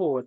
4।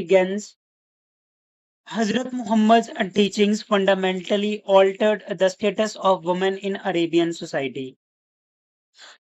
begins. Hazrat Muhammad's teachings fundamentally altered the status of women in Arabian society.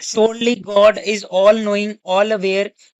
Surely God is all knowing, all aware,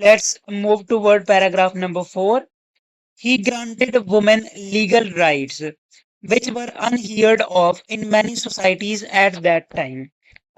Let's move toward paragraph number 4. He granted women legal rights which were unheard of in many societies at that time.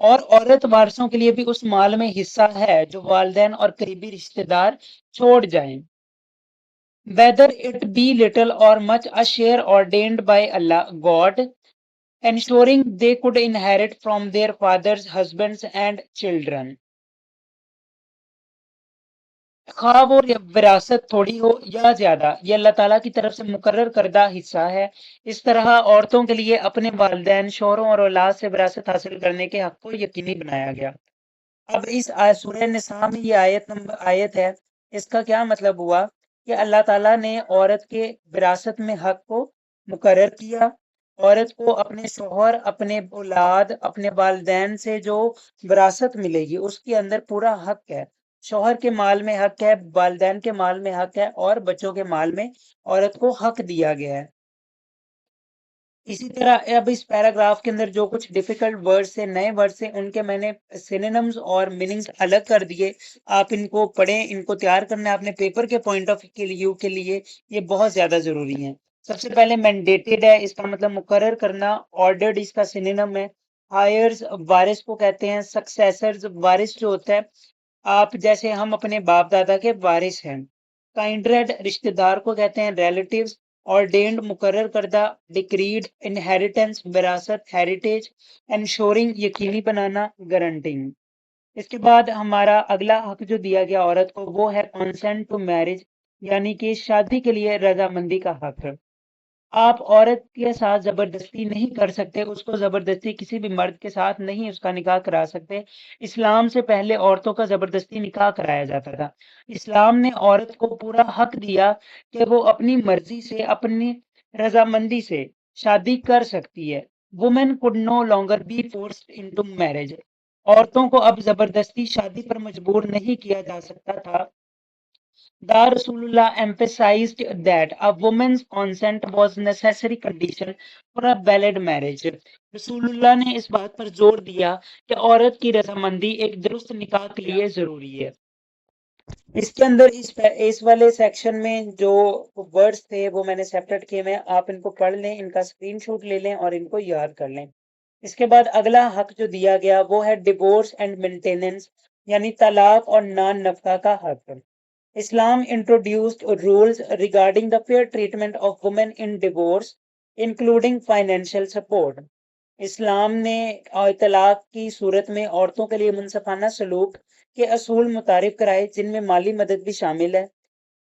اور عورت وارثوں کے لیے بھی اس مال میں حصہ ہے جو والدین اور قریبی رشتہ دار چھوڑ جائیں. whether it be little or much, a share ordained by Allah, God, ensuring they could inherit from their fathers, husbands and children. خواہ وہ وراثت تھوڑی ہو یا زیادہ، یہ اللہ تعالیٰ کی طرف سے مقرر کردہ حصہ ہے. اس طرح عورتوں کے لیے اپنے والدین، شوہروں اور اولاد سے وراثت حاصل کرنے کے حق کو یقینی بنایا گیا. اب اس سورہ نساء میں یہ آیت ہے، اس کا کیا مطلب ہوا کہ اللہ تعالیٰ نے عورت کے وراثت میں حق کو مقرر کیا. عورت کو اپنے شوہر، اپنے اولاد، اپنے والدین سے جو وراثت ملے گی اس کے اندر پورا حق ہے. شوہر کے مال میں حق ہے، والدین کے مال میں حق ہے، اور بچوں کے مال میں عورت کو حق دیا گیا ہے. اسی طرح اب اس پیراگراف کے اندر جو کچھ ڈیفیکلٹ ورڈز تھے، نئے ورڈز تھے، ان کے میں نے سینونمز اور میننگز الگ کر دیے. آپ ان کو پڑھیں، ان کو تیار کرنا ہے اپنے پیپر کے پوائنٹ آف ویو کے لیے، یہ بہت زیادہ ضروری ہیں. سب سے پہلے مینڈیٹڈ ہے، اس کا مطلب مقرر کرنا. آرڈرڈ اس کا سینونم ہے. ہائرز وارث کو کہتے ہیں. سکسیسرز وارث جو ہوتا ہے، آپ جیسے ہم اپنے باپ دادا کے وارث ہیں. کائنڈریڈ رشتہ دار کو کہتے ہیں. ریلیٹیوز ordained مقرر کردہ. ڈکریڈ انہیریٹنس وراثت ہیریٹیج. انشورنگ یقینی بنانا، گارنٹنگ. اس کے بعد ہمارا اگلا حق جو دیا گیا عورت کو وہ ہے کنسنٹ ٹو میرج، یعنی کہ شادی کے لیے رضامندی کا حق. آپ عورت کے ساتھ زبردستی نہیں کر سکتے، اس کو زبردستی کسی بھی مرد کے ساتھ نہیں اس کا نکاح کرا سکتے. اسلام سے پہلے عورتوں کا زبردستی نکاح کرایا جاتا تھا. اسلام نے عورت کو پورا حق دیا کہ وہ اپنی مرضی سے، اپنی رضامندی سے شادی کر سکتی ہے. Woman could no longer be forced into marriage. عورتوں کو اب زبردستی شادی پر مجبور نہیں کیا جا سکتا تھا. The Rasulullah emphasized that a woman's consent was necessary condition for a valid marriage. رسول اللہ نے اس بات پر زور دیا کہ عورت کی رضامندی ایک درست نکاح کے لیے ضروری ہے. اس کے اندر اس والے سیکشن میں جو ورڈز تھے وہ میں نے سیپریٹ کیے ہیں، آپ ان کو پڑھ لیں، ان کا اسکرین شاٹ لے لیں اور ان کو یاد کر لیں. اس کے بعد اگلا حق جو دیا گیا وہ ہے ڈیورس اینڈ مینٹیننس، یعنی طلاق اور نان نفقہ کا حق. Islam introduced rules regarding the fair treatment of women in divorce, including financial support. اسلام نے طلاق کی صورت میں عورتوں کے لیے منصفانہ سلوک کے اصول متعارف کرائے، جن میں مالی مدد بھی شامل ہے.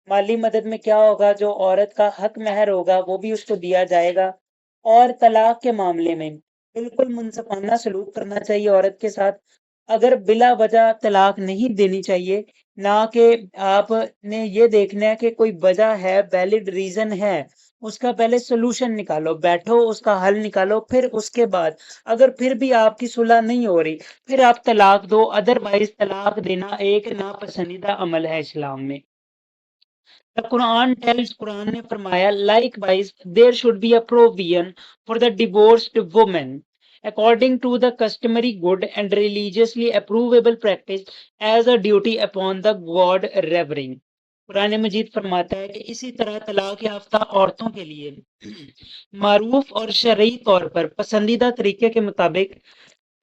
مالی مدد میں کیا ہوگا؟ جو عورت کا حق مہر ہوگا وہ بھی اس کو دیا جائے گا. اور طلاق کے معاملے میں بالکل منصفانہ سلوک کرنا چاہیے عورت کے ساتھ. اگر بلا وجہ طلاق نہیں دینی چاہیے، نہ کہ آپ نے یہ دیکھنا ہے کہ کوئی وجہ ہے، ویلڈ ریزن ہے، اس کا پہلے سولوشن نکالو، بیٹھو اس کا حل نکالو، پھر اس کے بعد اگر پھر بھی آپ کی صلح نہیں ہو رہی پھر آپ طلاق دو. ادروائز طلاق دینا ایک ناپسندیدہ عمل ہے اسلام میں. قرآن نے فرمایا likewise there should be a provision for the divorced woman according to the customary good and religiously approvable practice as a duty upon the God revering. قرآن مجید فرماتا ہے کہ اسی طرح طلاق یافتہ عورتوں کے لیے معروف اور شرعی طور پر پسندیدہ طریقے کے مطابق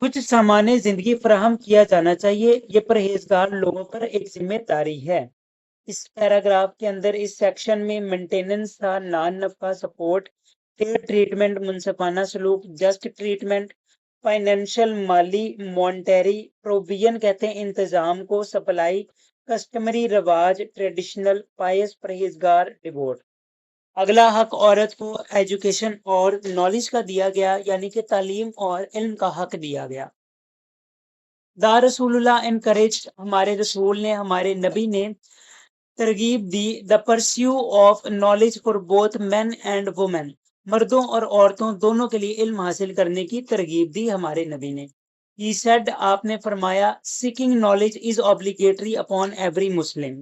کچھ سامان زندگی فراہم کیا جانا چاہیے. یہ پرہیزگار لوگوں پر ایک ذمہ داری ہے. اس پیراگراف کے اندر اس سیکشن میں مینٹیننس تھا، نان نفقہ سپورٹ، فیئر ٹریٹمنٹ منصفانہ سلوک، جسٹ ٹریٹمنٹ، فائنینشل مالی، مونٹری، پروویژن کہتے ہیں انتظام کو، سپلائی، کسٹمری رواج، ٹریڈیشنل، پائس پرہیزگار، ڈیووٹ. اگلا حق عورت کو ایجوکیشن اور نالج کا دیا گیا، یعنی کہ تعلیم اور علم کا حق دیا گیا. دا رسول اللہ انکریجڈ، ہمارے رسول نے، ہمارے نبی نے ترغیب دی، the pursuit of knowledge for both men and women, مردوں اور عورتوں دونوں کے لیے علم حاصل کرنے کی ترغیب دی ہمارے نبی نے. He said، آپ نے فرمایا، seeking knowledge is obligatory upon every Muslim.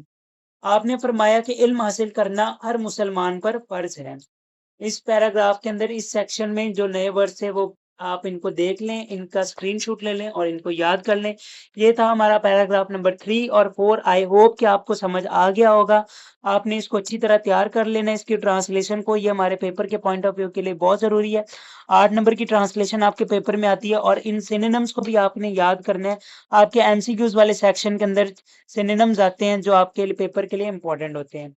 آپ نے فرمایا کہ علم حاصل کرنا ہر مسلمان پر فرض ہے. اس پیراگراف کے اندر اس سیکشن میں جو نئے ورڈ تھے وہ آپ ان کو دیکھ لیں, ان کا اسکرین شاٹ لے لیں اور ان کو یاد کر لیں. یہ تھا ہمارا پیراگراف نمبر 3 اور 4. آئی ہوپ کہ آپ کو سمجھ آ گیا ہوگا. آپ نے اس کو اچھی طرح تیار کر لینا ہے, اس کی ٹرانسلیشن کو. یہ ہمارے پیپر کے پوائنٹ آف ویو کے لیے بہت ضروری ہے. 8 نمبر کی ٹرانسلیشن آپ کے پیپر میں آتی ہے, اور ان سینونیمز کو بھی آپ نے یاد کرنا ہے. آپ کے ایم سی کیوز والے سیکشن کے اندر سینونیمز آتے ہیں جو آپ کے پیپر کے لیے امپورٹنٹ ہوتے ہیں.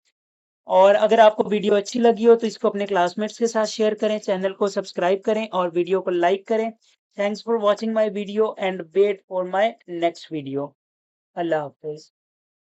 اور اگر آپ کو ویڈیو اچھی لگی ہو تو اس کو اپنے کلاس میٹس کے ساتھ شیئر کریں, چینل کو سبسکرائب کریں اور ویڈیو کو لائک کریں. Thanks for watching my video and wait for my next video. اللہ حافظ.